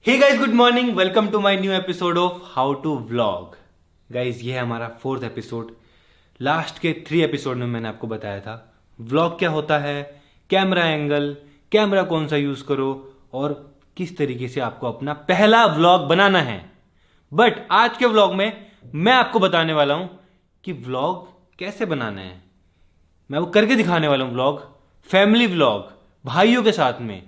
Hey guys, good morning. Welcome to my new episode of how to vlog. Guys, ये है हमारा 4th episode. Last के 3 episode में मैंने आपको बताया था व्लॉग क्या होता है, कैमरा एंगल, कैमरा कौन सा यूज करो और किस तरीके से आपको अपना पहला व्लॉग बनाना है। बट आज के व्लॉग में मैं आपको बताने वाला हूं कि व्लॉग कैसे बनाना है। मैं वो करके दिखाने वाला हूं व्लॉग, फैमिली व्लॉग, भाइयों के साथ में,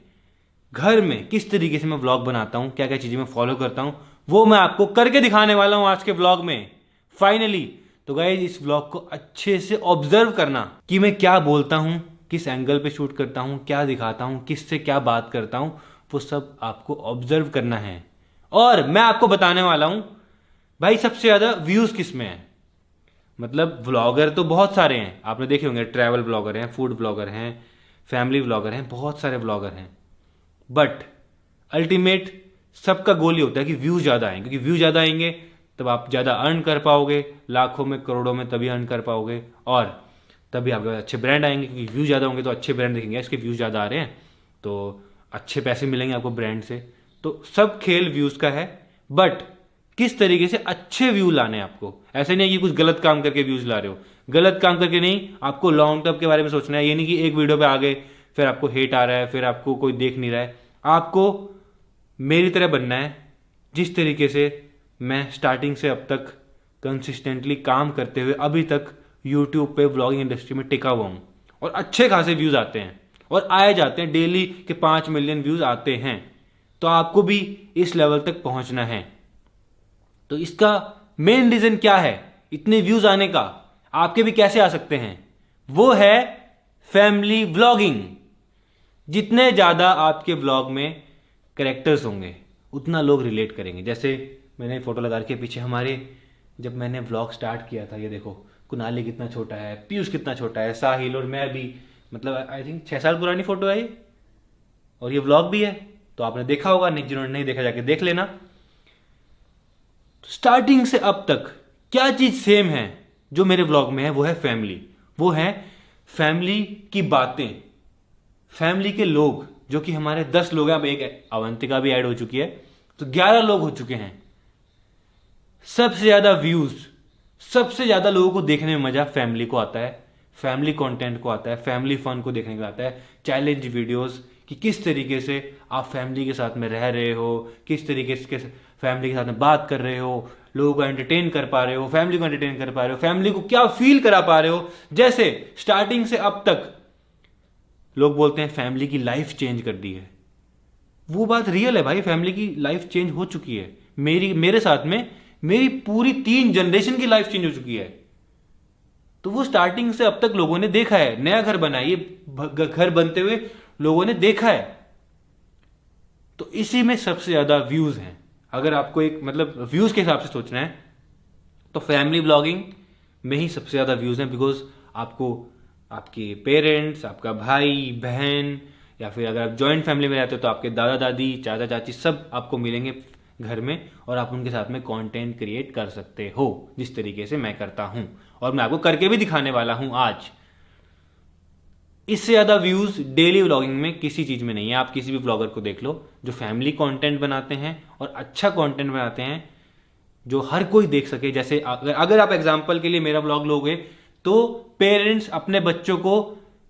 घर में किस तरीके से मैं व्लॉग बनाता हूं, क्या क्या चीजें मैं फॉलो करता हूं, वो मैं आपको करके दिखाने वाला हूं आज के व्लॉग में फाइनली। तो गाइस, इस व्लॉग को अच्छे से ऑब्जर्व करना कि मैं क्या बोलता हूं, किस एंगल पे शूट करता हूं, क्या दिखाता हूं, किससे क्या बात करता हूं, वो सब आपको ऑब्जर्व करना है। और मैं आपको बताने वाला हूं भाई सबसे ज्यादा व्यूज किस में है। मतलब व्लॉगर तो बहुत सारे हैं, आपने देखे होंगे, ट्रैवल ब्लॉगर हैं, फूड ब्लॉगर हैं, फैमिली व्लॉगर हैं, बहुत सारे व्लॉगर हैं। बट अल्टीमेट सबका गोल ये होता है कि व्यूज ज्यादा आएंगे, क्योंकि व्यू ज्यादा आएंगे तब आप ज्यादा अर्न कर पाओगे, लाखों में करोड़ों में तभी अर्न कर पाओगे, और तभी आपके पास अच्छे ब्रांड आएंगे, क्योंकि व्यू ज्यादा होंगे तो अच्छे ब्रांड दिखेंगे। इसके व्यूज ज्यादा आ रहे हैं तो अच्छे पैसे मिलेंगे आपको ब्रांड से। तो सब खेल व्यूज का है। बट किस तरीके से अच्छे व्यू लाने हैं आपको। ऐसे नहीं है कि कुछ गलत काम करके व्यूज ला रहे हो, गलत काम करके नहीं, आपको लॉन्ग टर्म के बारे में सोचना है। ये नहीं कि एक वीडियो पे आ गए फिर आपको हेट आ रहा है, फिर आपको कोई देख नहीं रहा है। आपको मेरी तरह बनना है, जिस तरीके से मैं स्टार्टिंग से अब तक कंसिस्टेंटली काम करते हुए अभी तक यूट्यूब पे व्लॉगिंग इंडस्ट्री में टिका हुआ हूं, और अच्छे खासे व्यूज आते हैं और आए जाते हैं, डेली के 5 मिलियन व्यूज आते हैं। तो आपको भी इस लेवल तक पहुंचना है। तो इसका मेन रीजन क्या है इतने व्यूज आने का, आपके भी कैसे आ सकते हैं, वो है फैमिली व्लॉगिंग। जितने ज्यादा आपके व्लॉग में कैरेक्टर्स होंगे उतना लोग रिलेट करेंगे। जैसे मैंने फोटो लगा के पीछे हमारे, जब मैंने व्लॉग स्टार्ट किया था, ये देखो कुनाली कितना छोटा है, पीयूष कितना छोटा है, साहिल और मैं भी, मतलब आई थिंक 6 साल पुरानी फोटो है ये, और ये व्लॉग भी है। तो आपने देखा होगा, जिन्होंने नहीं देखा जाके देख लेना। स्टार्टिंग से अब तक क्या चीज सेम है जो मेरे व्लॉग में है, वो है फैमिली। वो है फैमिली की बातें, फैमिली के लोग, जो कि हमारे 10 लोग हैं। अब एक अवंतिका भी ऐड हो चुकी है, तो 11 लोग हो चुके हैं। सबसे ज्यादा व्यूज, सबसे ज्यादा लोगों को देखने में मजा फैमिली को आता है, फैमिली कंटेंट को आता है, फैमिली फन को देखने को आता है। चैलेंज वीडियोस कि किस तरीके से आप फैमिली के साथ में रह रहे हो, किस तरीके से फैमिली के साथ में बात कर रहे हो, लोगों को एंटरटेन कर पा रहे हो, फैमिली को एंटरटेन कर पा रहे हो, फैमिली को क्या फील करा पा रहे हो। जैसे स्टार्टिंग से अब तक लोग बोलते हैं फैमिली की लाइफ चेंज कर दी है। वो बात रियल है भाई, फैमिली की लाइफ चेंज हो चुकी है। मेरे साथ में मेरी पूरी 3 जनरेशन की लाइफ चेंज हो चुकी है। तो वो स्टार्टिंग से अब तक लोगों ने देखा है, नया घर बना है, ये घर बनते हुए लोगों ने देखा है। तो इसी में सबसे ज्यादा व्यूज हैं। अगर आपको एक मतलब व्यूज के हिसाब से सोचना है तो फैमिली ब्लॉगिंग में ही सबसे ज्यादा व्यूज हैं। बिकॉज आपको आपके पेरेंट्स, आपका भाई बहन, या फिर अगर आप जॉइंट फैमिली में रहते हो तो आपके दादा दादी, चाचा चाची सब आपको मिलेंगे घर में, और आप उनके साथ में कंटेंट क्रिएट कर सकते हो जिस तरीके से मैं करता हूं, और मैं आपको करके भी दिखाने वाला हूं आज। इससे ज्यादा व्यूज डेली व्लॉगिंग में किसी चीज में नहीं है। आप किसी भी व्लॉगर को देख लो जो फैमिली कंटेंट बनाते हैं और अच्छा कंटेंट बनाते हैं जो हर कोई देख सके। जैसे अगर आप एग्जांपल के लिए मेरा व्लॉग लोगे तो पेरेंट्स अपने बच्चों को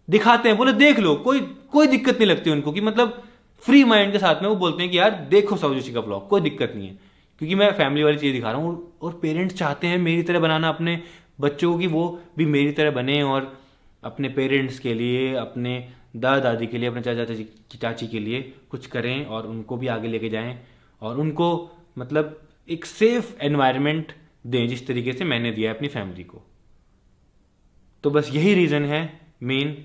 दिखाते हैं, बोले देख लो, कोई दिक्कत नहीं लगती उनको, कि मतलब फ्री माइंड के साथ में वो बोलते हैं कि यार देखो साहू जोशी का व्लॉग, कोई दिक्कत नहीं है, क्योंकि मैं फैमिली वाली चीज दिखा रहा हूं। और पेरेंट्स चाहते हैं मेरी तरह बनाना अपने बच्चों को, कि वो भी मेरी तरह बने और अपने पेरेंट्स के लिए, अपने दादा दादी के लिए, अपने चाचा चाची के लिए कुछ करें और उनको भी आगे लेके जाएं, और उनको मतलब एक सेफ एनवायरनमेंट दें जिस तरीके से मैंने दिया है अपनी फैमिली को। तो बस यही रीजन है मेन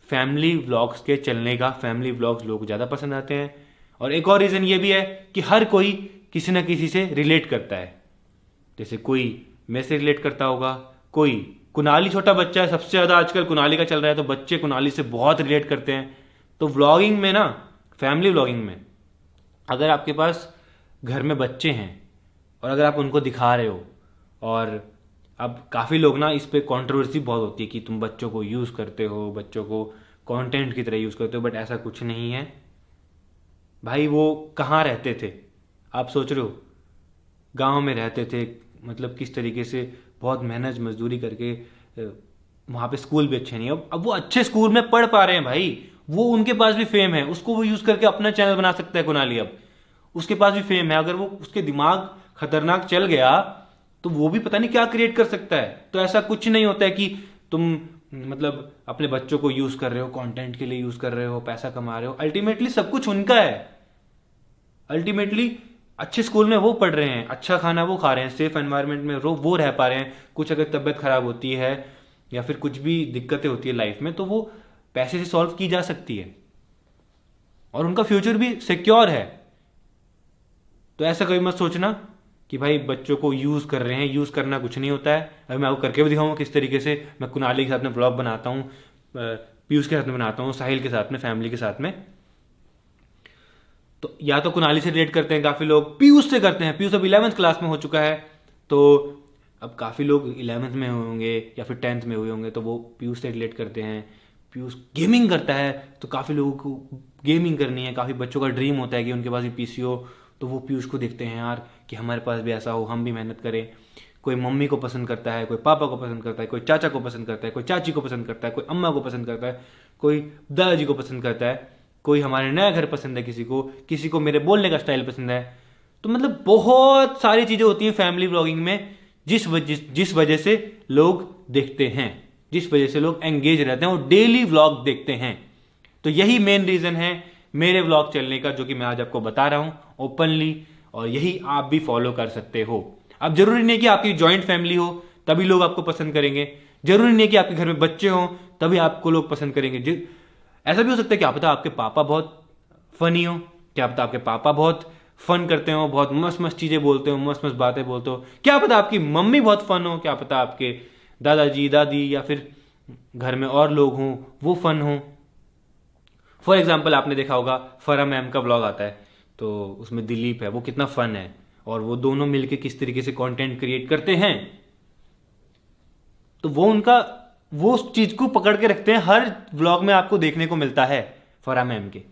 फैमिली व्लॉग्स के चलने का। फैमिली व्लॉग्स लोग ज्यादा पसंद आते हैं। और एक और रीजन ये भी है कि हर कोई किसी ना किसी से रिलेट करता है। जैसे कोई मैं से रिलेट करता होगा, कोई कुनाली छोटा बच्चा है, सबसे ज्यादा आजकल कुनाली का चल रहा है, तो बच्चे कुनाली से बहुत रिलेट करते हैं। तो व्लॉगिंग में ना, फैमिली व्लॉगिंग में अगर आपके पास घर में बच्चे हैं और अगर आप उनको दिखा रहे हो, और अब काफी लोग ना इस पे कंट्रोवर्सी बहुत होती है कि तुम बच्चों को यूज करते हो, बच्चों को कंटेंट की तरह यूज करते हो, बट ऐसा कुछ नहीं है भाई। वो कहाँ रहते थे, आप सोच रहे हो गांव में रहते थे, मतलब किस तरीके से बहुत मेहनत मजदूरी करके वहाँ पे स्कूल भी अच्छे नहीं है, अब वो अच्छे स्कूल में पढ़ पा रहे हैं भाई, वो उनके पास भी फेम है, उसको वो यूज करके अपना चैनल बना सकता है कुणाली। अब उसके पास भी फेम है, अगर वो उसके दिमाग खतरनाक चल गया तो वो भी पता नहीं क्या क्रिएट कर सकता है। तो ऐसा कुछ नहीं होता है कि तुम मतलब अपने बच्चों को यूज कर रहे हो, कंटेंट के लिए यूज कर रहे हो, पैसा कमा रहे हो, अल्टीमेटली सब कुछ उनका है। अल्टीमेटली अच्छे स्कूल में वो पढ़ रहे हैं, अच्छा खाना वो खा रहे हैं, सेफ एनवायरनमेंट में वो रह पा रहे हैं। कुछ अगर तबीयत खराब होती है या फिर कुछ भी दिक्कतें होती है लाइफ में, तो वो पैसे से सॉल्व की जा सकती है और उनका फ्यूचर भी सिक्योर है। तो ऐसा कभी मत सोचना कि भाई बच्चों को यूज कर रहे हैं, यूज करना कुछ नहीं होता है। अभी मैं आपको करके भी दिखाऊंगा किस तरीके से मैं कुणाली के साथ में ब्लॉग बनाता हूँ, पीयूष के साथ में बनाता हूँ, साहिल के साथ में, फैमिली के साथ में। तो या तो कुणाली से रिलेट करते हैं काफी लोग, पीयूष से करते हैं। पीयूष अब 11th क्लास में हो चुका है, तो अब काफी लोग 11th में हुए होंगे या फिर 10th में हुए होंगे, तो वो पीयूष से रिलेट करते हैं। पीयूष गेमिंग करता है, तो काफी लोगों को गेमिंग करनी है, काफी बच्चों का ड्रीम होता है कि उनके पास भी पीसी हो, तो वो पीयूष को देखते हैं यार कि हमारे पास भी ऐसा हो, हम भी मेहनत करें। कोई मम्मी को पसंद करता है, कोई पापा को पसंद करता है, कोई चाचा को पसंद करता है, कोई चाची को पसंद करता है, कोई अम्मा को पसंद करता है, कोई दादाजी को पसंद करता है, कोई हमारे नया घर पसंद है, किसी को मेरे बोलने का स्टाइल पसंद है। तो मतलब बहुत सारी चीजें होती हैं फैमिली व्लॉगिंग में, जिस वजह से लोग देखते हैं, जिस वजह से लोग एंगेज रहते हैं और डेली व्लॉग देखते हैं। तो यही मेन रीजन है मेरे व्लॉग चलने का, जो कि मैं आज आपको बता रहा हूं ओपनली, और यही आप भी फॉलो कर सकते हो। अब जरूरी नहीं कि आपकी ज्वाइंट फैमिली हो तभी लोग आपको पसंद करेंगे, जरूरी नहीं कि आपके घर में बच्चे हो तभी आपको लोग पसंद करेंगे। ऐसा भी हो सकता है, क्या पता आपके पापा बहुत फनी हो, क्या पता आपके पापा बहुत फन करते हो, बहुत मस्त मस्त चीजें बोलते हो, मस्त मस्त बातें बोलते हो, क्या पता आपकी मम्मी बहुत फन हो, क्या पता आपके दादाजी दादी या फिर घर में और लोग हों वो फन हो। फॉर एग्जाम्पल आपने देखा होगा फरा मैम का ब्लॉग आता है, तो उसमें दिलीप है, वो कितना फन है, और वो दोनों मिलके किस तरीके से कंटेंट क्रिएट करते हैं। तो वो उस चीज को पकड़ के रखते हैं, हर व्लॉग में आपको देखने को मिलता है फरा मैम के।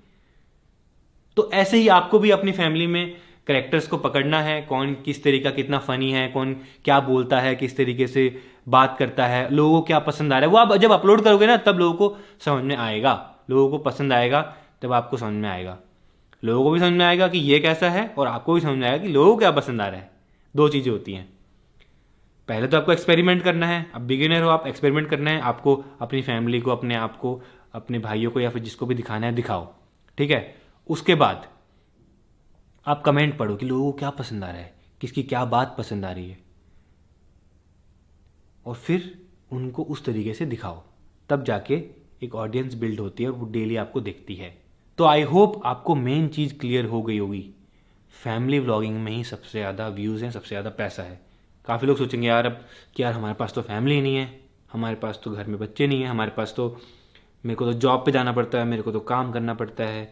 तो ऐसे ही आपको भी अपनी फैमिली में कैरेक्टर्स को पकड़ना है, कौन किस तरीका कितना फनी है, कौन क्या बोलता है, किस तरीके से बात करता है, लोगों को क्या पसंद आ रहा है। वो आप जब अपलोड करोगे ना तब लोगों को समझ में आएगा, लोगों को पसंद आएगा, तब आपको समझ में आएगा। लोगों को भी समझ में आएगा कि ये कैसा है, और आपको भी समझ में आएगा कि लोगों को क्या पसंद आ रहा है। दो चीजें होती हैं। पहले तो आपको एक्सपेरिमेंट करना है, अब बिगिनर हो आप, एक्सपेरिमेंट करना है आपको, अपनी फैमिली को, अपने आप को, अपने भाइयों को या फिर जिसको भी दिखाना है दिखाओ, ठीक है। उसके बाद आप कमेंट पढ़ो कि लोगों को क्या पसंद आ रहा है, किसकी क्या बात पसंद आ रही है, और फिर उनको उस तरीके से दिखाओ, तब जाके एक ऑडियंस बिल्ड होती है और वो डेली आपको देखती है। तो आई होप आपको मेन चीज क्लियर हो गई होगी, फैमिली व्लॉगिंग में ही सबसे ज़्यादा व्यूज़ हैं, सबसे ज़्यादा पैसा है। काफ़ी लोग सोचेंगे यार अब कि यार हमारे पास तो फैमिली नहीं है, हमारे पास तो घर में बच्चे नहीं है, हमारे पास तो, मेरे को तो जॉब पे जाना पड़ता है, मेरे को तो काम करना पड़ता है।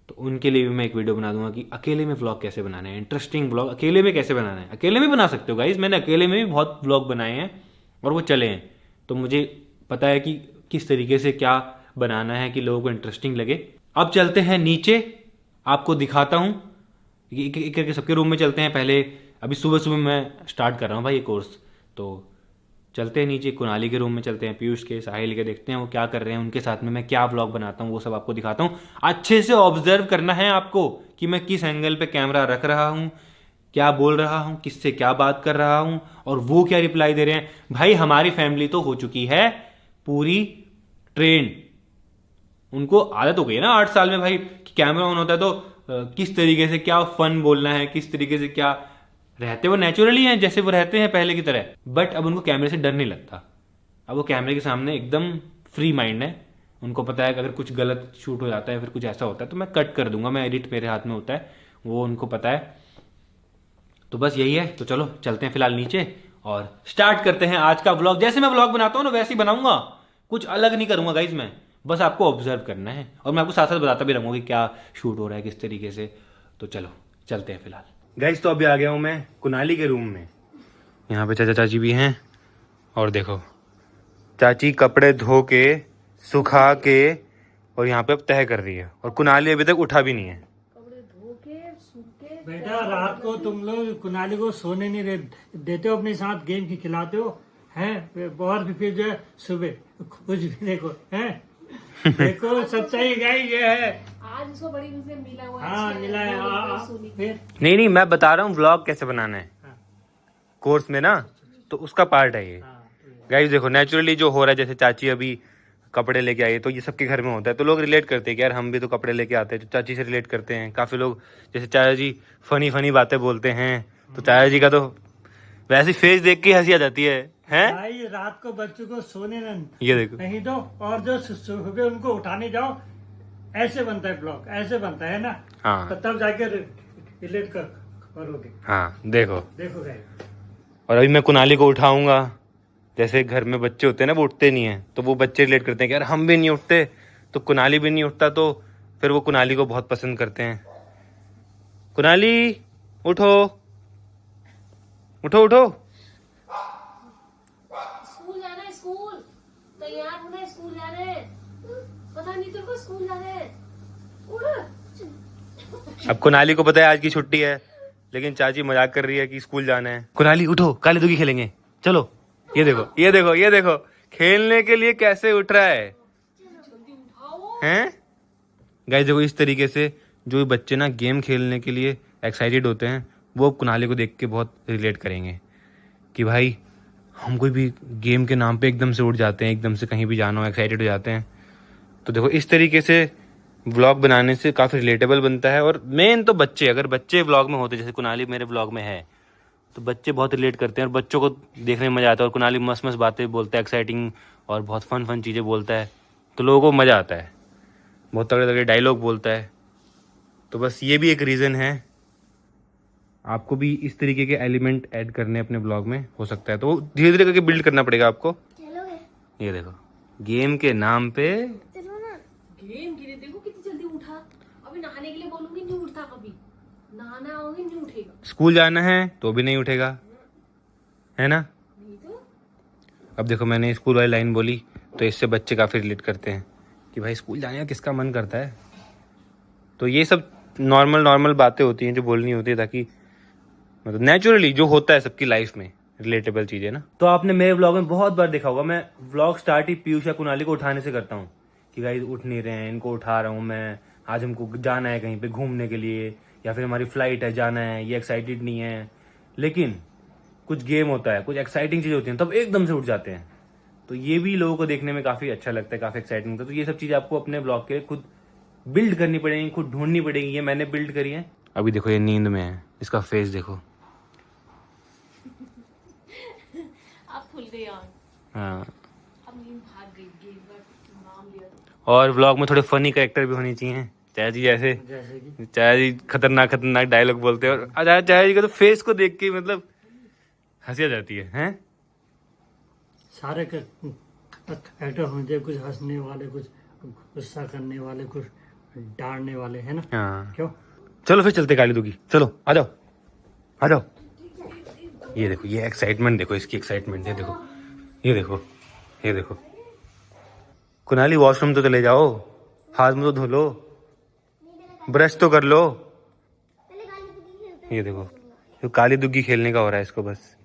तो उनके लिए भी मैं एक वीडियो बना दूंगा कि अकेले में व्लॉग कैसे बनाना है, इंटरेस्टिंग व्लॉग अकेले में कैसे बनाना है। अकेले में बना सकते हो गाइज, मैंने अकेले में भी बहुत व्लॉग बनाए हैं और वो चले हैं, तो मुझे पता है कि किस तरीके से क्या बनाना है कि लोगों को इंटरेस्टिंग लगे। अब चलते हैं नीचे, आपको दिखाता हूँ, एक करके सबके रूम में चलते हैं। पहले अभी सुबह सुबह मैं स्टार्ट कर रहा हूँ भाई ये कोर्स, तो चलते हैं नीचे, कुणाली के रूम में चलते हैं, पीयूष के, साहिल के, देखते हैं वो क्या कर रहे हैं, उनके साथ में मैं क्या व्लॉग बनाता हूँ वो सब आपको दिखाता हूँ। अच्छे से ऑब्जर्व करना है आपको कि मैं किस एंगल पे कैमरा रख रहा हूँ, क्या बोल रहा हूँ, किससे क्या बात कर रहा हूँ, और वो क्या रिप्लाई दे रहे हैं। भाई हमारी फैमिली तो हो चुकी है पूरी ट्रेन, उनको आदत हो गई है ना 8 साल में भाई कि कैमरा ऑन होता है तो किस तरीके से क्या फन बोलना है, किस तरीके से क्या रहते, वो नेचुरली हैं जैसे वो रहते हैं पहले की तरह। बट अब उनको कैमरे से डर नहीं लगता, अब वो कैमरे के सामने एकदम फ्री माइंड है। उनको पता है कि अगर कुछ गलत शूट हो जाता है, फिर कुछ ऐसा होता है तो मैं कट कर दूंगा, मैं एडिट मेरे हाथ में होता है, वो उनको पता है। तो बस यही है, तो चलो चलते हैं फिलहाल नीचे और स्टार्ट करते हैं आज का व्लॉग। जैसे मैं व्लॉग बनाता हूँ ना वैसे ही बनाऊंगा, कुछ अलग नहीं करूंगा गाइज मैं, बस आपको ऑब्जर्व करना है और मैं आपको साथ साथ बताता भी रहूंगा कि क्या शूट हो रहा है किस तरीके से। तो चलो चलते हैं फिलहाल गाइज। तो अभी आ गया हूं मैं कुणाली के रूम में, यहाँ पे चाचा चाची भी हैं, और देखो चाची कपड़े धो के सुखा के और यहाँ पे अब तह कर रही है, और कुणाली अभी तक उठा भी नहीं है। कपड़े धो के बेटा रात को तुम लोग कुनाली को सोने नहीं देते हो, अपने साथ गेम की खिलाते हो हैं, और फिर जो है सुबह कुछ भी देखो हैं। देखो सच्चाई गाई ये है। आज उसको बड़ी से मिला हुआ है। हाँ मिला है। फिर नहीं, मैं बता रहा हूँ व्लॉग कैसे बनाना है कोर्स में ना, तो उसका पार्ट है ये। गाइस देखो नेचुरली जो हो रहा है, जैसे चाची अभी कपड़े लेके आई है, तो ये सबके घर में होता है, तो लोग रिलेट करते हैं कि यार हम भी तो कपड़े लेके आते हैं, तो चाची से रिलेट करते हैं। काफ़ी लोग जैसे चाचा जी फनी बातें बोलते हैं, तो चाचा जी का तो वैसे फेस देख के हंसी आ जाती है हैं? भाई रात को बच्चों को सोने ये देखो नहीं दो, और जो सुबह उनको उठाने जाओ, ऐसे बनता है ब्लॉग, ऐसे बनता है ना। हाँ तो तब जाके रिलेट करोगे। हाँ देखो। देखो भाई, और अभी मैं कुनाली को उठाऊंगा, जैसे घर में बच्चे होते हैं ना, वो उठते नहीं है, तो वो बच्चे रिलेट करते हैं कि यार हम भी नहीं उठते, तो कुनाली भी नहीं उठता, तो फिर वो कुनाली को बहुत पसंद करते हैं। कुनाली उठो उठो उठो। स्कूल जाना है, स्कूल तैयार होना है, स्कूल जाना है। पता नहीं तेरे को स्कूल जाना है। उठ। अब कुनाली को पता है आज की छुट्टी है, लेकिन चाची मजाक कर रही है कि स्कूल जाना है। कुनाली उठो, काली दुगी खेलेंगे, चलो। ये देखो ये देखो ये देखो, खेलने के लिए कैसे उठ रहा है जल्दी उठाओ। हैं? गाइस देखो, इस तरीके से जो बच्चे ना गेम खेलने के लिए एक्साइटेड होते हैं, वो कुनाली को देख के बहुत रिलेट करेंगे कि भाई हम कोई भी गेम के नाम पे एकदम से उठ जाते हैं, एकदम से कहीं भी जाना हो एक्साइटेड हो जाते हैं। तो देखो इस तरीके से व्लॉग बनाने से काफ़ी रिलेटेबल बनता है। और मेन तो बच्चे, अगर बच्चे व्लॉग में होते, जैसे कुनाली मेरे व्लॉग में है, तो बच्चे बहुत रिलेट करते हैं और बच्चों को देखने में मज़ा आता है। और कुनाली मस्त मस्त बातें बोलता है, एक्साइटिंग और बहुत फन चीज़ें बोलता है, तो लोगों को मज़ा आता है। बहुत तगड़े तगड़े डायलॉग बोलता है। तो बस ये भी एक रीज़न है, आपको भी इस तरीके के एलिमेंट ऐड करने अपने ब्लॉग में हो सकता है, तो धीरे धीरे करके बिल्ड करना पड़ेगा आपको। ये देखो गेम के नाम पे गेम गिरे, देखो कितनी जल्दी उठा। अभी नहाने के लिए बोलूंगी, नहीं उठता कभी। नहाना आओगे नहीं उठेगा। स्कूल जाना है तो भी नहीं उठेगा, है ना? नहीं तो अब देखो मैंने स्कूल वाली लाइन बोली, तो इससे बच्चे काफ़ी रिलेट करते हैं कि भाई स्कूल जाने का किसका मन करता है। तो ये सब नॉर्मल बातें होती हैं जो बोलनी होती है, ताकि मतलब नेचुरली जो होता है सबकी लाइफ में रिलेटेबल चीज़ें ना। तो आपने मेरे व्लॉग में बहुत बार देखा होगा, मैं व्लॉग स्टार्ट ही पीयूष या कुनाली को उठाने से करता हूँ कि गाइस उठ नहीं रहे हैं, इनको उठा रहा हूँ मैं, आज हमको जाना है कहीं पे घूमने के लिए, या फिर हमारी फ्लाइट है, जाना है, ये एक्साइटेड नहीं है। लेकिन कुछ गेम होता है, कुछ एक्साइटिंग चीज़ें होती हैं, तब एकदम से उठ जाते हैं। तो ये भी लोगों को देखने में काफ़ी अच्छा लगता है, काफ़ी एक्साइटिंग होता है। तो ये सब चीज़ें आपको अपने ब्लॉग के लिए खुद बिल्ड करनी पड़ेगी, खुद ढूंढनी पड़ेगी। ये मैंने बिल्ड करी है। अभी देखो ये नींद में है, इसका फेस देखो। आप खुल गए यार। हाँ, अब नींद भाग गई, गेम का नाम लिया तो। और व्लॉग में थोड़े फनी कैरेक्टर भी होनी चाहिए, चाचा जी जैसे। जैसे कि चाचा जी खतरनाक डायलॉग बोलते हैं, और चाचा जी का तो फेस को देख के मतलब हंसी आ जाती है, हैं? सारे एक्टर होने चाहिए, कुछ हंसने वाले, कुछ गुस्सा करने वाले, कुछ डांटने वाले, है ना? हाँ क्यों? चलो फिर चलते काली दुगी, चलो आ जाओ आ जाओ। ये देखो ये एक्साइटमेंट देखो, इसकी एक्साइटमेंट है देखो, ये देखो ये देखो। कुनाली वॉशरूम तो चले जाओ, हाथ मुंह तो धो लो, ब्रश तो कर लो। ये देखो तो काली दुग्गी खेलने का हो रहा है इसको बस।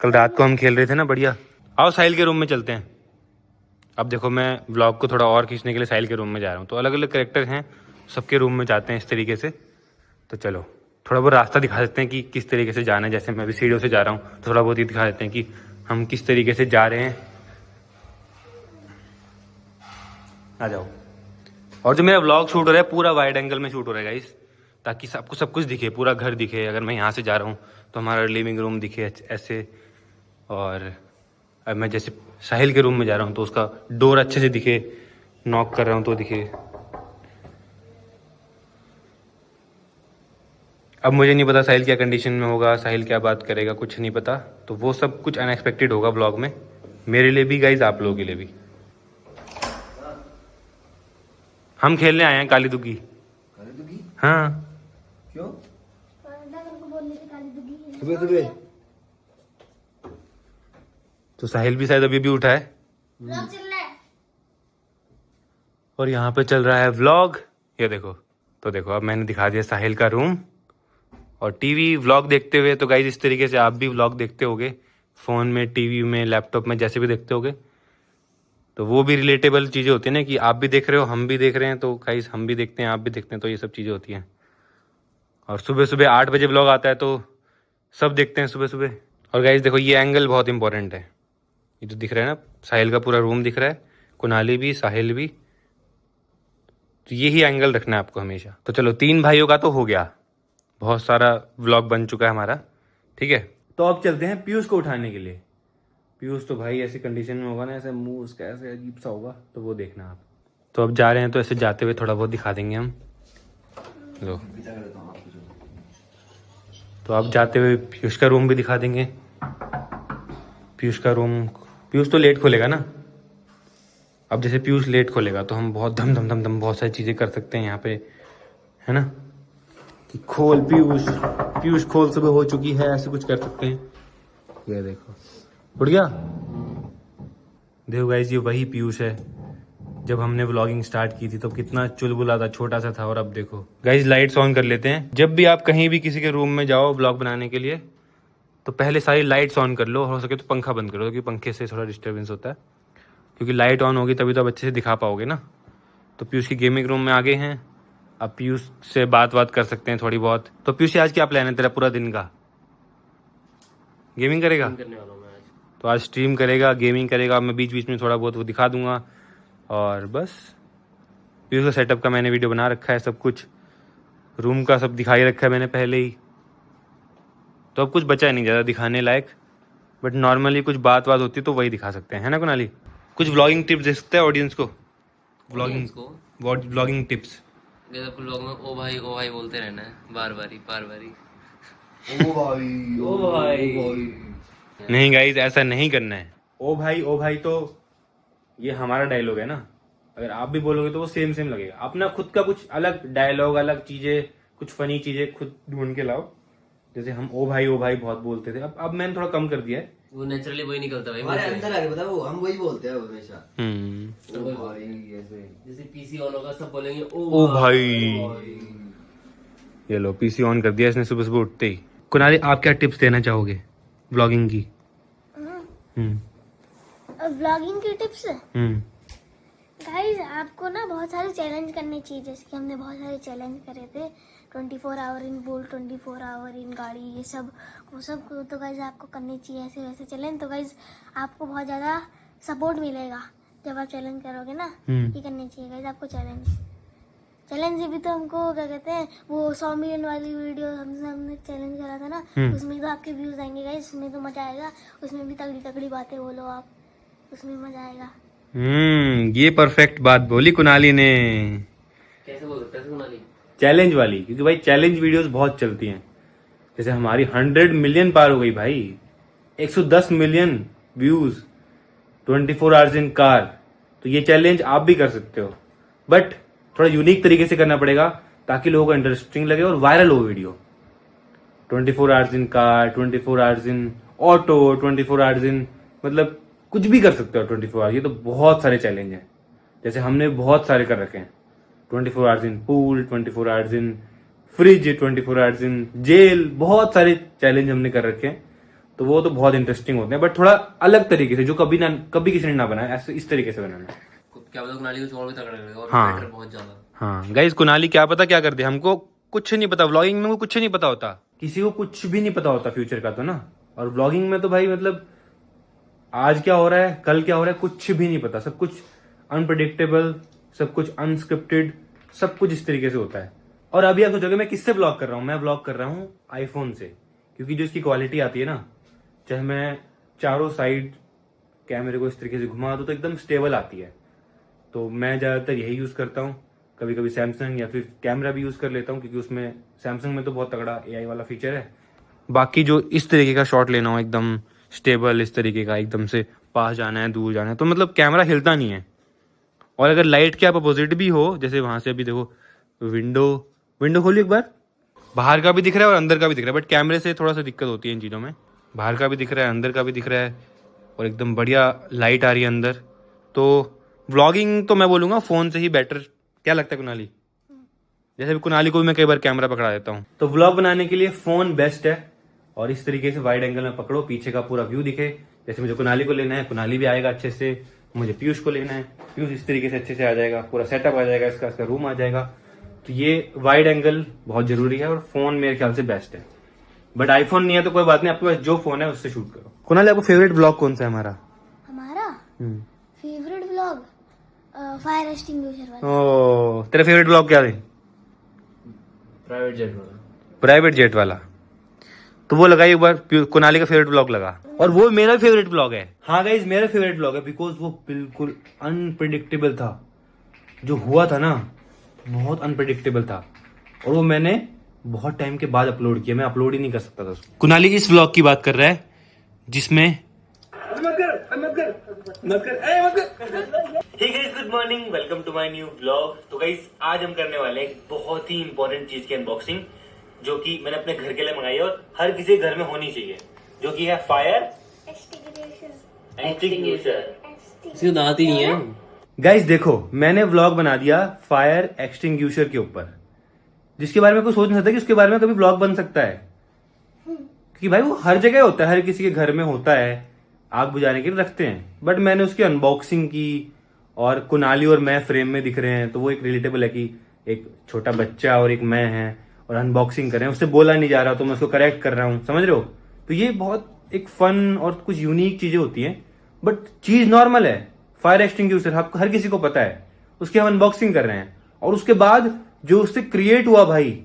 कल रात को हम खेल रहे थे ना बढ़िया। आओ साहिल के रूम में चलते हैं। अब देखो मैं व्लॉग को थोड़ा और खींचने के लिए साहिल के रूम में जा रहा हूँ, तो अलग अलग कैरेक्टर हैं, सबके रूम में जाते हैं इस तरीके से। तो चलो थोड़ा बहुत रास्ता दिखा देते हैं कि किस तरीके से जाना है। जैसे मैं अभी सीढ़ियों से जा रहा हूँ, तो थोड़ा बहुत ही दिखा देते हैं कि हम किस तरीके से जा रहे हैं। आ जाओ। और जो मेरा व्लॉग शूट हो रहा है पूरा वाइड एंगल में शूट हो रहा है गाइस, ताकि सबको सब कुछ दिखे, पूरा घर दिखे। अगर मैं यहाँ से जा रहा हूँ तो हमारा लिविंग रूम दिखे ऐसे, और अब मैं जैसे साहिल के रूम में जा रहा हूँ तो उसका डोर अच्छे से दिखे, नॉक कर रहा हूँ तो दिखे। अब मुझे नहीं पता साहिल क्या कंडीशन में होगा, साहिल क्या बात करेगा, कुछ नहीं पता। तो वो सब कुछ अनएक्सपेक्टेड होगा व्लॉग में, मेरे लिए भी गाइज, आप लोगों के लिए भी। हम खेलने आए हैं काली दुगी। काली दुगी? हाँ। क्यों? सुबह सुबह सुबह तो साहिल भी शायद अभी भी उठा है, चल रहा है। और यहाँ पे चल रहा है व्लॉग। ये देखो, तो देखो अब मैंने दिखा दिया साहिल का रूम, और टीवी व्लॉग देखते हुए तो गाइज इस तरीके से आप भी व्लॉग देखते होगे, फ़ोन में, टीवी में, लैपटॉप में, जैसे भी देखते होगे। तो वो भी रिलेटेबल चीज़ें होती हैं ना कि आप भी देख रहे हो, हम भी देख रहे हैं, तो गाइज हम भी देखते हैं, आप भी देखते हैं, तो ये सब चीज़ें होती हैं। और सुबह सुबह 8 बजे व्लॉग आता है तो सब देखते हैं सुबह सुबह। और गाइज देखो ये एंगल बहुत इंपॉर्टेंट है, ये जो दिख रहा है ना, साहिल का पूरा रूम दिख रहा है, कुनाली भी, साहिल भी, तो यही एंगल रखना है आपको हमेशा। तो चलो 3 भाइयों का तो हो गया, बहुत सारा व्लॉग बन चुका है हमारा, ठीक है। तो अब चलते हैं पीयूष को उठाने के लिए। पीयूष तो भाई ऐसी कंडीशन में होगा ना, ऐसे मुंह उसका ऐसे अजीब सा होगा, तो वो देखना आप। तो अब जा रहे हैं, तो ऐसे जाते हुए थोड़ा बहुत दिखा देंगे हम। लो, तो अब जाते हुए पीयूष का रूम भी दिखा देंगे। पीयूष का रूम, पीयूष तो लेट खोलेगा ना। अब जैसे पीयूष लेट खोलेगा तो हम बहुत धम धम धम धम बहुत सारी चीज़ें कर सकते हैं यहाँ पे, है ना, कि खोल पीयूष, पीयूष खोल, सुबह हो चुकी है, ऐसे कुछ कर सकते हैं। ये देखो उठ गया। देखो गाइस ये वही पीयूष है, जब हमने व्लॉगिंग स्टार्ट की थी तो कितना चुलबुला था, छोटा सा था, और अब देखो। गाइस लाइट्स ऑन कर लेते हैं। जब भी आप कहीं भी किसी के रूम में जाओ व्लॉग बनाने के लिए तो पहले सारी लाइट्स ऑन कर लो, हो सके तो पंखा बंद करो, क्योंकि पंखे से थोड़ा डिस्टर्बेंस होता है, क्योंकि लाइट ऑन होगी तभी तो आप अच्छे से दिखा पाओगे ना। तो पीयूष की गेमिंग रूम में आ गए हैं, अब पीयूष से बात कर सकते हैं थोड़ी बहुत। तो पीयूष आज क्या प्लान है तेरा पूरा दिन का? गेमिंग करेगा? करने वाला हूँ मैं आज। तो आज स्ट्रीम करेगा, गेमिंग करेगा, मैं बीच बीच में थोड़ा बहुत वो दिखा दूंगा, और बस। पीयूष का सेटअप का मैंने वीडियो बना रखा है, सब कुछ रूम का सब दिखाई रखा है मैंने पहले ही, तो अब कुछ बचा ही नहीं ज़्यादा दिखाने लायक, बट नॉर्मली कुछ बात होती तो वही दिखा सकते हैं, है ना कुनाली? कुछ व्लॉगिंग टिप्स दे सकते हैं ऑडियंस को, व्लॉगिंग टिप्स। जैसे अपन लोग में ओ भाई बोलते रहना है, बार बारी ओ भाई नहीं गाइस ऐसा नहीं करना है। ओ भाई तो ये हमारा डायलॉग है ना, अगर आप भी बोलोगे तो वो सेम लगेगा। अपना खुद का कुछ अलग डायलॉग, अलग चीजें, कुछ फनी चीजें खुद ढूंढ के लाओ। जैसे हम ओ भाई बहुत बोलते थे, अब मैंने थोड़ा कम कर दिया है। वो नेचुरली वही निकलता भाई हमारे अंदर आके पता है, वो हम वही बोलते हैं हमेशा। ओ भाई ऐसे जैसे पीसी ऑन होगा सब बोलेंगे ओ भाई। ये लो पीसी ऑन कर दिया इसने सुबह सुबह उठते ही। कुनाली आप क्या टिप्स देना चाहोगे व्लॉगिंग की? व्लॉगिंग की टिप्स गाइस, आपको ना बहुत सारे चैलेंज करने चाहिए। जैसे कि हमने बहुत सारे चैलेंज करे थे, 24 आवर इन बोल, 24 आवर इन गाड़ी, ये सब वो सब तो गाइस आपको करने चाहिए ऐसे वैसे चैलेंज। तो गाइस आपको बहुत ज़्यादा सपोर्ट मिलेगा जब आप चैलेंज करोगे ना। ये करने चाहिए गाइस आपको चैलेंज भी। तो हमको क्या कहते हैं, वो 100 मिलियन वाली वीडियो हमने चैलेंज करा था ना, उसमें तो आपके व्यूज आएंगे गाइस, उसमें तो मजा आएगा। उसमें भी तगड़ी बातें बोलो आप, उसमें मजा आएगा। ये परफेक्ट बात बोली कुनाली ने। कैसे बोल सकते हैं कुनाली? चैलेंज वाली, क्योंकि भाई चैलेंज वीडियोस बहुत चलती हैं। जैसे हमारी 100 मिलियन पार हो गई भाई, 110 मिलियन व्यूज, 24 आवर्स इन कार। तो ये चैलेंज आप भी कर सकते हो, बट थोड़ा यूनिक तरीके से करना पड़ेगा ताकि लोगों को इंटरेस्टिंग लगे और वायरल हो वीडियो। 24 आवर्स इन कार, 24 आवर्स इन ऑटो, 24 आवर्स इन, मतलब कुछ भी कर सकते हो 24 आवर्स। ये तो बहुत सारे चैलेंज हैं, जैसे हमने बहुत सारे कर रखे हैं। 24 hours in pool, 24 hours in fridge, 24 hours in jail, बहुत सारे चैलेंज हमने कर रखे हैं। तो वो तो बहुत इंटरेस्टिंग होते हैं, बट थोड़ा अलग तरीके से, जो कभी किसी ने ना बनाया, ऐसे इस तरीके से बनाना है। क्या पता कुनाली को और भी तगड़ा लगेगा, और हाँ। बेटर बहुत ज्यादा। हाँ गाइस, कुनाली क्या पता क्या करते, हमको कुछ नहीं पता, व्लॉगिंग में कुछ नहीं पता होता, किसी को कुछ भी नहीं पता होता फ्यूचर का तो ना। और व्लॉगिंग में तो भाई मतलब आज क्या हो रहा है, कल क्या हो रहा है, कुछ भी नहीं पता, सब कुछ अनप्रेडिक्टेबल, सब कुछ अनस्क्रिप्टेड, सब कुछ इस तरीके से होता है। और अभी आप सोचोगे मैं किससे ब्लॉग कर रहा हूँ, मैं ब्लॉग कर रहा हूँ आईफोन से, क्योंकि जो इसकी क्वालिटी आती है ना, चाहे मैं चारों साइड कैमरे को इस तरीके से घुमा दूं तो एकदम स्टेबल आती है। तो मैं ज्यादातर यही यूज करता हूँ, कभी कभी सैमसंग या फिर कैमरा भी यूज कर लेता हूँ, क्योंकि उसमें सैमसंग में तो बहुत तगड़ा AI वाला फीचर है। बाकी जो इस तरीके का शॉट लेना हो एकदम स्टेबल, इस तरीके का एकदम से पास जाना है, दूर जाना है, तो मतलब कैमरा हिलता नहीं है। और अगर लाइट के आप अपोजिट भी हो, जैसे वहां से अभी देखो विंडो खोली एक बार, बाहर का भी दिख रहा है और अंदर का भी दिख रहा है, बट कैमरे से थोड़ा सा दिक्कत होती है इन चीज़ों में। बाहर का भी दिख रहा है, अंदर का भी दिख रहा है, और एकदम बढ़िया लाइट आ रही है अंदर। तो व्लॉगिंग तो मैं बोलूँगा फ़ोन से ही बेटर। क्या लगता है कुनाली? जैसे भी कुनाली को भी मैं कई बार कैमरा पकड़ा देता हूँ। तो व्लॉग बनाने के लिए फोन बेस्ट है, और इस तरीके से वाइड एंगल में पकड़ो, पीछे का पूरा व्यू दिखे। जैसे मुझे कुनाली को लेना है, कुनाली भी आएगा अच्छे से, मुझे पीयूष को लेना है, पीयूष इस तरीके से अच्छे से आ जाएगा, पूरा सेटअप आ जाएगा, इसका रूम आ जाएगा। तो ये वाइड एंगल बहुत जरूरी है, और फोन मेरे ख्याल से बेस्ट है। बट आईफोन नहीं है तो कोई बात नहीं, आपके पास जो फोन है उससे शूट करो। कुनाली, आपको फेवरेट ब्लॉग कौन सा है हमारा? फेवरेट ब्लॉग फायर एक्सटिंग्विशर वाला। ओ, तेरा फेवरेट ब्लॉग क्या है? प्राइवेट जेट वाला। प्राइवेट जेट वाला। तो वो लगा एक बार, कुनाली का फेवरेट ब्लॉग लगा, और वो मेरा फेवरेट ब्लॉग है। हाँ गाइज, मेरा फेवरेट ब्लॉग है, बिकॉज वो बिल्कुल अनप्रिडिक्टेबल था। जो हुआ था ना, बहुत अनप्रिडिक्टेबल था, और वो मैंने बहुत टाइम के बाद अपलोड किया। मैं अपलोड ही नहीं कर सकता था उसको। कुनाली इस व्लॉग की बात कर रहा है जिसमें good morning, welcome to my new vlog. तो गाइस, आज हम करने वाले हैं एक बहुत ही इंपॉर्टेंट चीज की अनबॉक्सिंग, जो कि मैंने अपने घर के लिए मंगाई है और हर किसी के घर में होनी चाहिए, जो कि है फायर एक्सटिंग्विशर। इसमें दांत ही नहीं है। गाइस देखो, मैंने व्लॉग बना दिया फायर एक्सटिंग्विशर के ऊपर, जिसके बारे में कोई सोच नहीं सकता कि उसके बारे में कभी व्लॉग बन सकता है, क्योंकि भाई वो हर जगह होता है, हर किसी के घर में होता है, आग बुझाने के लिए रखते हैं। बट मैंने उसकी अनबॉक्सिंग की, और कुनाली और मैं फ्रेम में दिख रहे हैं, तो वो एक रिलेटेबल है कि एक छोटा बच्चा और एक मैं है और अनबॉक्सिंग कर रहे हैं। उससे बोला नहीं जा रहा तो मैं उसको करेक्ट कर रहा हूँ, समझ रहे हो? तो ये बहुत एक फन और कुछ यूनिक चीजें होती हैं, बट चीज नॉर्मल है। फायर एक्सटिंग्विशर हर किसी को पता है, उसकी हम अनबॉक्सिंग कर रहे हैं। और उसके बाद जो उससे क्रिएट हुआ भाई,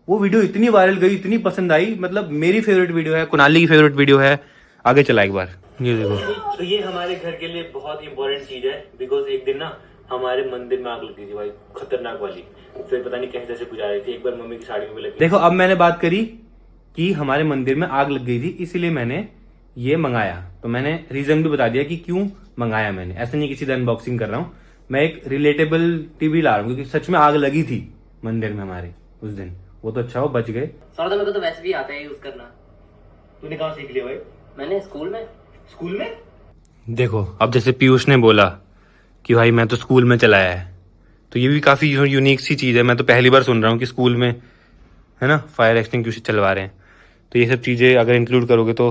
वो वीडियो इतनी वायरल गई, इतनी पसंद आई, मतलब मेरी फेवरेट वीडियो है, कुनाली की फेवरेट वीडियो है। आगे चला एक बार, ये देखो। तो ये हमारे घर के लिए बहुत इंपॉर्टेंट चीज है, बिकॉज एक दिन ना हमारे मंदिर में आग लगी थी भाई, खतरनाक वाली। फिर पता नहीं कैसे बुझा रही थी, एक बार मम्मी की साड़ी में भी लगी। देखो, अब मैंने बात करी कि हमारे मंदिर में आग लग गई थी, इसीलिए मैंने ये मंगाया। तो मैंने रीजन भी बता दिया कि क्यों मंगाया मैंने। ऐसा नहीं किसी दिन अनबॉक्सिंग कर रहा हूँ, मैं एक रिलेटेबल टीवी ला रहा हूँ, क्योंकि सच में आग लगी थी मंदिर में हमारे उस दिन। वो तो अच्छा हो बच गए। सौरभ, मेरे को तो वैसे भी आता है यूज करना। तूने कहाँ सीख लिया भाई? मैंने स्कूल में। देखो, अब जैसे पीयूष ने बोला कि भाई मैं तो स्कूल में चलाया है, तो ये भी काफी यूनिक सी चीज है। मैं तो पहली बार सुन रहा हूँ कि स्कूल में, है ना, फायर एक्सटिंग्विशर चलवा रहे हैं। तो ये सब चीजें अगर इंक्लूड करोगे तो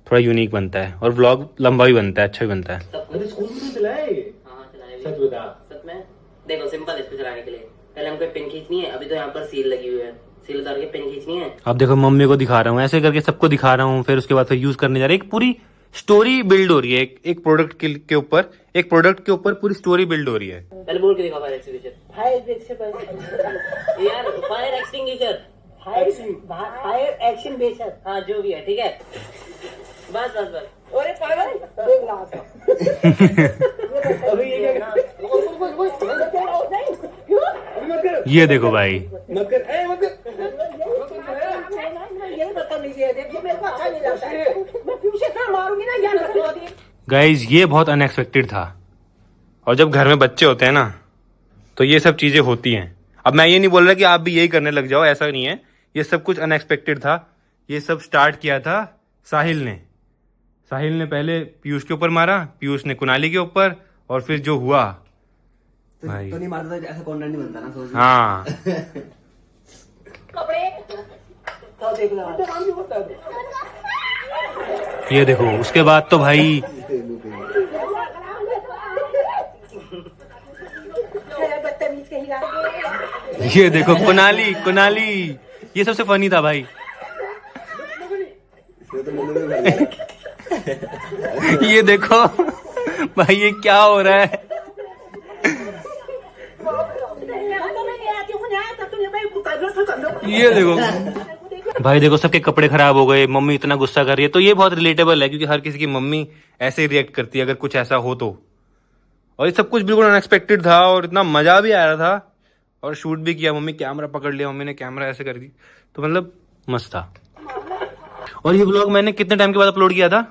थोड़ा यूनिक बनता है, और व्लॉग लंबा भी बनता है, अच्छा भी बनता है। स्कूल में चलाए? हाँ, चलाए। सच बता। सच में देखो, सिंपल इसको चलाने के लिए पहले हमको पिन खींचनी है। अभी तो यहाँ पर सील लगी हुई है, सील उतार के पिन खींचनी है। अब देखो, मम्मी को दिखा रहा हूँ, ऐसे करके सबको दिखा रहा हूँ, फिर उसके बाद फिर यूज करने जा रहे हैं। एक पूरी स्टोरी बिल्ड हो रही है, एक प्रोडक्ट के ऊपर पूरी स्टोरी बिल्ड हो रही है। पहले बोल के दिखा फायर एक्सटिंग्विशर। यार फायर एक्सटिंग्विशर, फायर एक्सटिंग्विशर, हाँ जो भी है, ठीक है। बस। अरे पागल, देख रहा था ये देखो भाई, गाइज ये बहुत अनएक्सपेक्टेड था। और जब घर में बच्चे होते हैं ना, तो ये सब चीजें होती हैं। अब मैं ये नहीं बोल रहा कि आप भी यही करने लग जाओ, ऐसा नहीं है। ये सब कुछ अनएक्सपेक्टेड था। ये सब स्टार्ट किया था साहिल ने पहले पीयूष के ऊपर मारा, पीयूष ने कुनाली के ऊपर, और फिर जो हुआ भाई, तो नहीं मारता तो ऐसा कंटेंट नहीं बनता ना, सोच। हाँ ये देखो, उसके बाद तो भाई ये देखो, कुनाली ये सबसे फनी था भाई। ये देखो भाई, ये क्या हो रहा है? ये देखो भाई, देखो सबके कपड़े खराब हो गए, मम्मी इतना गुस्सा कर रही है। तो ये बहुत रिलेटेबल है, क्योंकि हर किसी की मम्मी ऐसे ही रिएक्ट करती है अगर कुछ ऐसा हो तो। और ये सब कुछ बिल्कुल अनएक्सपेक्टेड था, और इतना मजा भी आ रहा था, और शूट भी किया। मम्मी कैमरा पकड़ लिया, मम्मी ने कैमरा ऐसे कर दी, तो मतलब मस्त था। और ये व्लॉग मैंने कितने टाइम के बाद अपलोड किया था?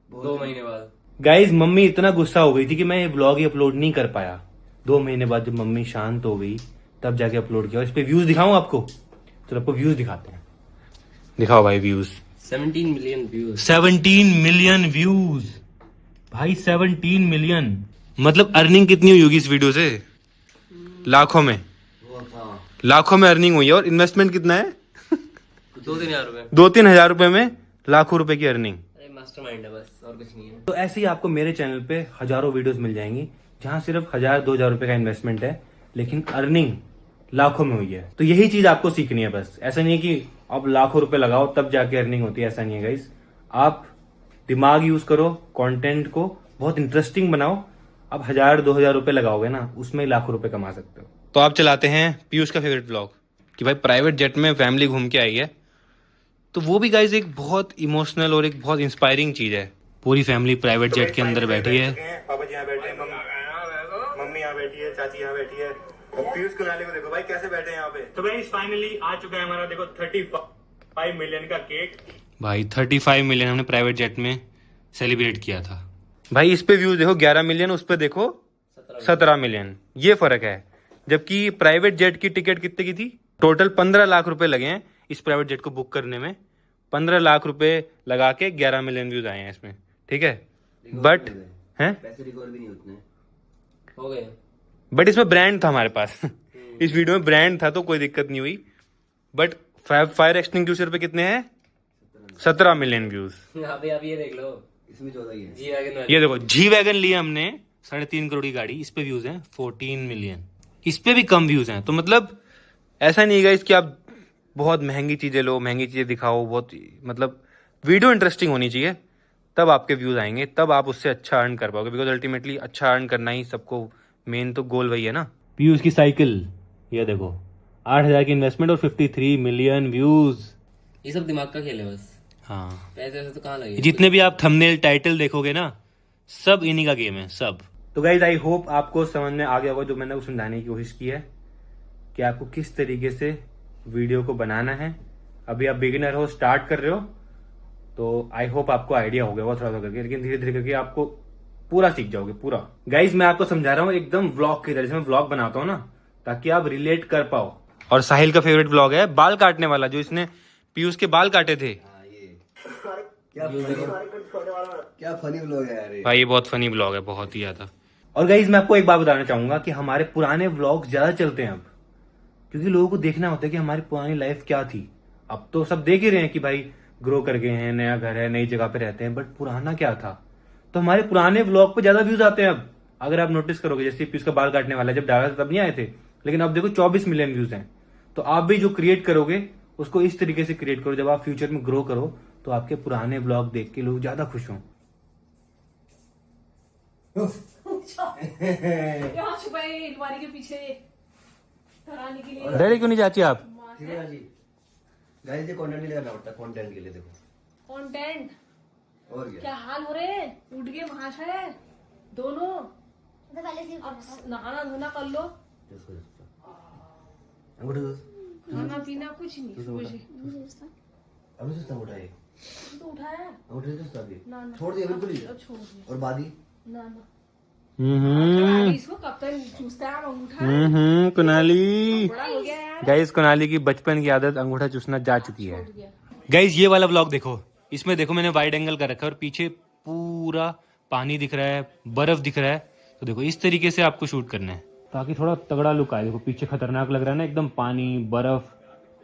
2 महीने बाद। गाइज, मम्मी इतना गुस्सा हो गई थी कि मैं ये व्लॉग ही अपलोड नहीं कर पाया। 2 महीने बाद जब मम्मी शांत हो गई, तब जाके अपलोड किया। और इस पे व्यूज दिखाऊं आपको? तो आपको व्यूज दिखाते हैं। दिखाओ भाई views. 17 million views. 17 million views भाई, 17 मिलियन। मतलब अर्निंग कितनी हुई होगी इस वीडियो से? लाखों में, लाखों में अर्निंग हुई है। और इन्वेस्टमेंट कितना है? 2-3 हजार रुपए। 2-3 हजार रुपए में लाखों रुपए की अर्निंग। मास्टरमाइंड है बस, और कुछ नहीं है। तो ऐसे ही आपको मेरे चैनल पे हजारों वीडियोस मिल जाएंगी जहां सिर्फ 1000-2000 रुपए का इन्वेस्टमेंट है, लेकिन अर्निंग लाखों में हुई है। तो यही चीज आपको सीखनी है बस। ऐसा नहीं है कि आप लाखों रुपए लगाओ तब जाके अर्निंग होती है, ऐसा नहीं है गाइस। आप दिमाग यूज करो, कंटेंट को बहुत इंटरेस्टिंग बनाओ। अब 1000-2000 रुपए लगाओगे ना, उसमें लाखों रुपए कमा सकते हो। तो आप चलाते हैं पीयूष का फेवरेट ब्लॉग कि भाई प्राइवेट जेट में फैमिली घूम के आई है, तो वो भी गाइज एक बहुत इमोशनल और एक बहुत इंस्पायरिंग चीज है। पूरी फैमिली प्राइवेट जेट के अंदर बैठी है। पापा जी यहाँ बैठे हैं, मम्मी यहाँ बैठी है, चाची यहाँ बैठी है, और पीयूष कुनाली को देखो भाई कैसे बैठे हैं यहाँ पे। तो भाई फाइनली आ चुका है हमारा, देखो 35 मिलियन का केक। भाई 35 मिलियन हमने प्राइवेट जेट में सेलिब्रेट किया था। भाई इस पे व्यूज देखो 11 मिलियन, उस पे देखो 17 मिलियन, ये फर्क है। जबकि प्राइवेट जेट की टिकट कितने की थी? टोटल 15 लाख रुपए लगे हैं इस प्राइवेट जेट को बुक करने में। 15 लाख रुपए लगा के 11 मिलियन व्यूज आए हैं इसमें, ठीक है। बट हैं पैसे रिकॉर्ड भी नहीं उतने हो गए। बट इसमें ब्रांड था हमारे पास इस वीडियो में ब्रांड था तो कोई दिक्कत नहीं हुई। बट फायर एक्सटिंग्विशर पे कितने हैं? 17 मिलियन व्यूज। आप ये देख लो, इसमें 14 ही है। जी वैगन ये देखो जी वैगन लिया हमने 3.5 करोड़ की गाड़ी, इस पे व्यूज हैं 14 मिलियन। इस पे भी कम व्यूज हैं। तो मतलब ऐसा नहीं है कि आप बहुत महंगी चीजें लो, महंगी चीजें दिखाओ, बहुत मतलब वीडियो इंटरेस्टिंग होनी चाहिए, तब आपके व्यूज आएंगे, तब आप उससे अच्छा अर्न कर पाओगे। बिकॉज अल्टीमेटली अच्छा अर्न करना ही सबको मेन तो गोल वही है ना। पीयूष की साइकिल ये देखो 8,000 की इन्वेस्टमेंट और 53 मिलियन व्यूज। ये सब दिमाग का खेल है बस। हाँ, पैसे वैसे तो कहाँ लगे। जितने भी आप थंबनेल टाइटल देखोगे ना, सब इन्हीं का गेम है सब। तो गाइज आई होप आपको समझ में आ गया होगा जो मैंने समझाने की कोशिश की है कि आपको किस तरीके से वीडियो को बनाना है। अभी आप बिगिनर हो, स्टार्ट कर रहे हो, तो आई होप आपको आइडिया हो गया होगा थोड़ा सा करके, लेकिन धीरे धीरे करके आपको पूरा सीख जाओगे पूरा। गाइज मैं आपको समझा रहा हूँ एकदम व्लॉग की तरह से। मैं व्लॉग बनाता हूँ ना ताकि आप रिलेट कर पाओ। और साहिल का फेवरेट व्लॉग है बाल काटने वाला, जो इसने पीयूष के बाल काटे थे। क्या फनी व्लॉग है यार ये। भाई ये बहुत फनी व्लॉग है, बहुत ही ज्यादा। और गाइज मैं आपको एक बात बताना चाहूंगा कि हमारे पुराने व्लॉग ज्यादा चलते हैं अब, क्योंकि लोगों को देखना होता है कि हमारी पुरानी लाइफ क्या थी। अब तो सब देख ही रहे हैं कि भाई ग्रो कर गए हैं, नया घर है, नई जगह पे रहते हैं, बट पुराना क्या था। तो हमारे पुराने व्लॉग पे ज्यादा व्यूज आते हैं अब। अगर आप नोटिस करोगे, जैसे पीयूष का बाल काटने वाला जब डाला था तब नहीं आए थे, लेकिन अब देखो 24 मिलियन व्यूज हैं। तो आप भी जो क्रिएट करोगे उसको इस तरीके से क्रिएट करो, जब आप फ्यूचर में ग्रो करो तो आपके पुराने व्लॉग देख के लोग ज्यादा खुश हों। यहाँ छुपाए अलमारी के पीछे डराने के लिए। डरे क्यों नहीं चाची आप? ठीक है जी गाइस, ये कंटेंट नहीं करना पड़ता, कंटेंट के लिए देखो। कंटेंट और क्या हाल हो रहे हैं? उठ गए महाशय दोनों। तो पहले से अब नहाना धोना कर लो, खाना पीना कुछ नहीं। सुबह से अभी सुस्ता उठाए, तो उठाया उठे सुस्ता अभी ना ना छोड़ दिया बिल्कुल ही। अब छोड़ दिया और बादी ना ना। इसको कब तक चूसता है? अब उठा कुनाली। बड़ा हो गया यार। गाइज कुनाली की बचपन की आदत अंगूठा चूसना जा चुकी है। गाइज ये वाला व्लॉग देखो, इसमें देखो मैंने वाइड एंगल कर रखा है और पीछे पूरा पानी दिख रहा है, बर्फ दिख रहा है। तो देखो इस तरीके से आपको शूट करना है ताकि थोड़ा तगड़ा लुक आए। देखो पीछे खतरनाक लग रहा है ना, एकदम पानी बर्फ,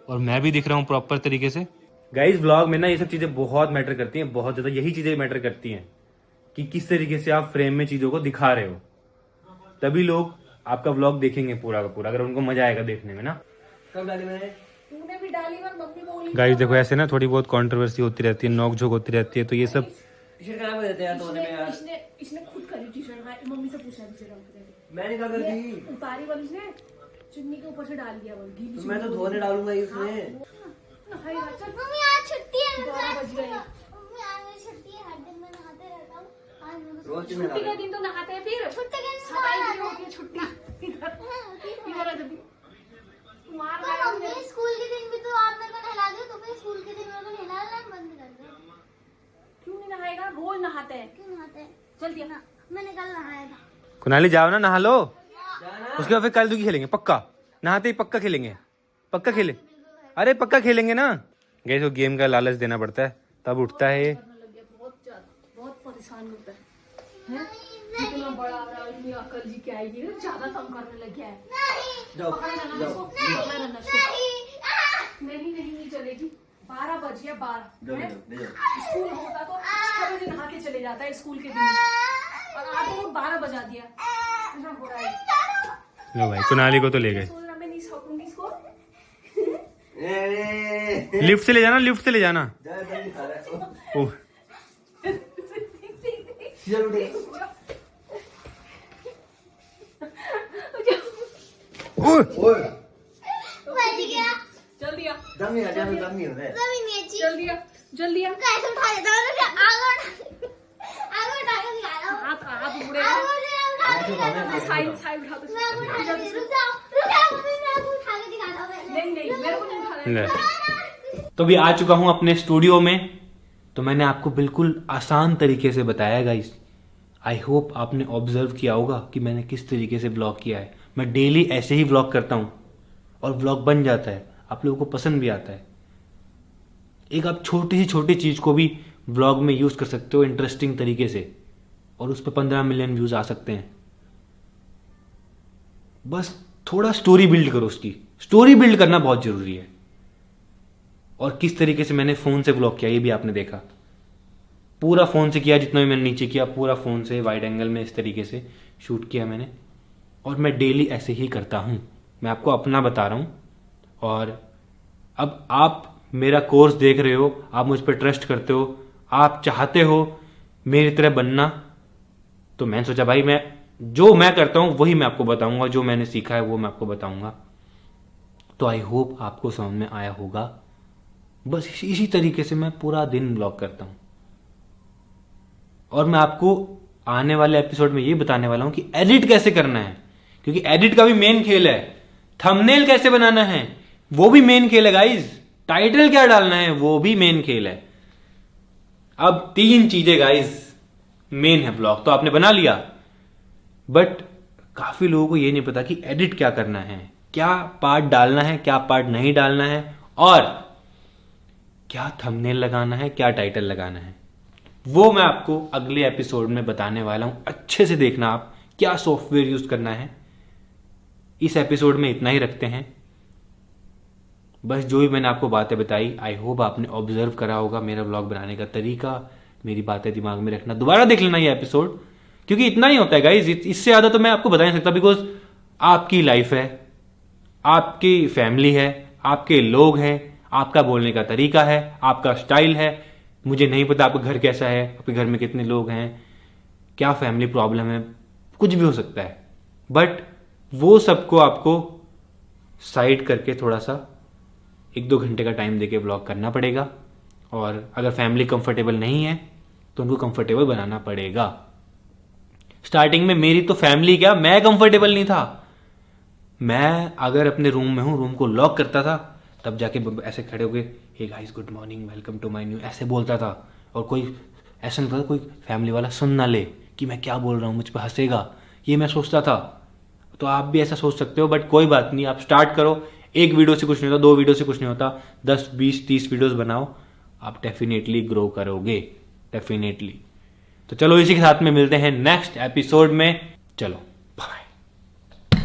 और मैं भी दिख रहा हूँ प्रॉपर तरीके से। गाइज व्लॉग में ना ये सब चीजें बहुत मैटर करती हैं, बहुत ज्यादा यही चीजें मैटर करती हैं कि किस तरीके से आप फ्रेम में चीजों को दिखा रहे हो। तभी लोग आपका व्लॉग देखेंगे पूरा का पूरा, अगर उनको मजा आएगा देखने में ना। कब डाली मैंने? तूने भी डाली और मम्मी बोली। गाइस देखो ऐसे ना थोड़ी बहुत कंट्रोवर्सी होती रहती है, नोकझोंक होती रहती है, तो ये सब टी-शर्ट कहाँ पे देते हैं धोने में यार? इसने खुद करी टी-शर्ट। हाँ, मम्मी से पूछा मैंने कहा कर दी, उतारी वाली इसने चुन्नी के ऊपर से डाल दिया वो गीली। तो मैं तो धोने डालूंगा ही उसमें। हाय चल मम्मी आज छुट्टी है। 12 बज गए। मम्मी आज मेरी छुट्टी है, हर दिन मैं नहाते रहता हूँ। आज मेरे को रोज छुट्टी के दिन तो नहाते हैं, फिर छुट्टी के दिन सफाई के लिए होती है छुट्टी। इधर आ जल्दी मार तो मम्मी स्कूल के दिन भी तो आप मेरे को नहला दो, तो फिर स्कूल के दिन मेरे को नहलाना बंद कर दो। क्यों नहीं नहाएगा? रोज नहाते हैं। क्यों नहाते हैं? चल दिया ना मैंने कल नहाया था। कुनाली जाओ ना नहा लो, उसके बाद फिर कल दुखी खेलेंगे पक्का। नहाते ही पक्का खेलेंगे, पक्का खेले, अरे पक्का खेलेंगे ना। गैस वो गेम का लालच देना पड़ता है तब उठता है। बहुत परेशान होता है। इतना बड़ा रहा, इतनी अकल जी क्या आएगी, ज्यादा तंग करने लग गया है। जाओ पकड़ लेना जाओ इसको, पकड़ लेना इसको। नहीं चलेगी। 12 बज गया, 12 है? स्कूल होता तो 6 बजे नहा के चले जाता है स्कूल के दिन, और आधे लोग 12 बजा दिया। ऐसा हो रहा है। लो भाई, कुनाली को तो ले गए। सोच रहा मैं नहीं सकूंगी इसको। लिफ्ट से ले जाना, लिफ्ट से ले जाना। जल्दी खा रहा है। ओह, चल उठ। ओह, ओए बच गया। चल दिया, दम नहीं आ रहा, दम नहीं हो रहा है। कभी नहीं अच्छी। चल दिया, जल दिया। कैसे उठा देता हूँ ना, आगे उठा के दिखा रहा हूँ। हाथ मुड़े। ऐसे उठाना है, साइड साइड उठा दो। मैं उठा के रुक जाओ मम्मी, मैं आपको उठा के दिखाता हूँ पहले। नहीं मेरे को नहीं उठाना ले। है। तो अभी आ चुका हूं अपने स्टूडियो में। तो मैंने आपको बिल्कुल आसान तरीके से बताया गाइस। आई होप आपने ऑब्जर्व किया होगा कि मैंने किस तरीके से व्लॉग किया है। मैं डेली ऐसे ही व्लॉग करता हूं और व्लॉग बन जाता है, आप लोगों को पसंद भी आता है। एक आप छोटी से छोटी चीज को भी व्लॉग में यूज कर सकते हो इंटरेस्टिंग तरीके से, और उस पर 15 मिलियन व्यूज आ सकते हैं। बस थोड़ा स्टोरी बिल्ड करो, उसकी स्टोरी बिल्ड करना बहुत जरूरी है। और किस तरीके से मैंने फोन से व्लॉग किया ये भी आपने देखा। पूरा फोन से किया, जितना भी मैंने नीचे किया पूरा फोन से वाइड एंगल में इस तरीके से शूट किया मैंने। और मैं डेली ऐसे ही करता हूं, मैं आपको अपना बता रहा हूं। और अब आप मेरा कोर्स देख रहे हो, आप मुझ पर ट्रस्ट करते हो, आप चाहते हो मेरी तरह बनना, तो मैंने सोचा भाई मैं जो मैं करता हूं वही मैं आपको बताऊंगा, जो मैंने सीखा है वो मैं आपको बताऊंगा। तो आई होप आपको समझ में आया होगा। बस इसी तरीके से मैं पूरा दिन ब्लॉग करता हूं। और मैं आपको आने वाले एपिसोड में ये बताने वाला हूं कि एडिट कैसे करना है, क्योंकि एडिट का भी मेन खेल है। थंबनेल कैसे बनाना है वो भी मेन खेल है गाइज। टाइटल क्या डालना है वो भी मेन खेल है। अब 3 चीजें गाइज मेन है ब्लॉग तो आपने बना लिया, बट काफी लोगों को ये नहीं पता कि एडिट क्या करना है, क्या पार्ट डालना है, क्या पार्ट नहीं डालना है, और क्या थंबनेल लगाना है, क्या टाइटल लगाना है। वो मैं आपको अगले एपिसोड में बताने वाला हूं। अच्छे से देखना आप क्या सॉफ्टवेयर यूज करना है। इस एपिसोड में इतना ही रखते हैं। बस जो भी मैंने आपको बातें बताई, आई होप आपने ऑब्जर्व करा होगा मेरा व्लॉग बनाने का तरीका। मेरी बातें दिमाग में रखना, दोबारा देख लेना ये एपिसोड, क्योंकि इतना ही होता है गाइज। इससे ज्यादा तो मैं आपको बता नहीं सकता, बिकॉज आपकी लाइफ है, आपकी फैमिली है, आपके लोग हैं, आपका बोलने का तरीका है, आपका स्टाइल है। मुझे नहीं पता आपका घर कैसा है, आपके घर में कितने लोग हैं, क्या फैमिली प्रॉब्लम है, कुछ भी हो सकता है। बट वो सबको आपको साइड करके थोड़ा सा 1-2 घंटे का टाइम देके व्लॉग करना पड़ेगा। और अगर फैमिली कंफर्टेबल नहीं है तो उनको कंफर्टेबल बनाना पड़ेगा। स्टार्टिंग में मेरी तो फैमिली क्या, मैं कंफर्टेबल नहीं था। मैं अगर अपने रूम में हूं, रूम को लॉक करता था, तब जाके ऐसे खड़े हो गए, hey guys good morning, welcome to my new, ऐसे बोलता था। और कोई ऐसा नहीं पता, कोई फैमिली वाला सुन ना ले कि मैं क्या बोल रहा हूँ, मुझ पर हंसेगा, ये मैं सोचता था। तो आप भी ऐसा सोच सकते हो, बट कोई बात नहीं, आप स्टार्ट करो। 1 वीडियो से कुछ नहीं होता, 2 वीडियो से कुछ नहीं होता, 10, 20, 30 वीडियोस बनाओ, आप डेफिनेटली ग्रो करोगे, डेफिनेटली। तो चलो इसी के साथ में मिलते हैं नेक्स्ट एपिसोड में। चलो।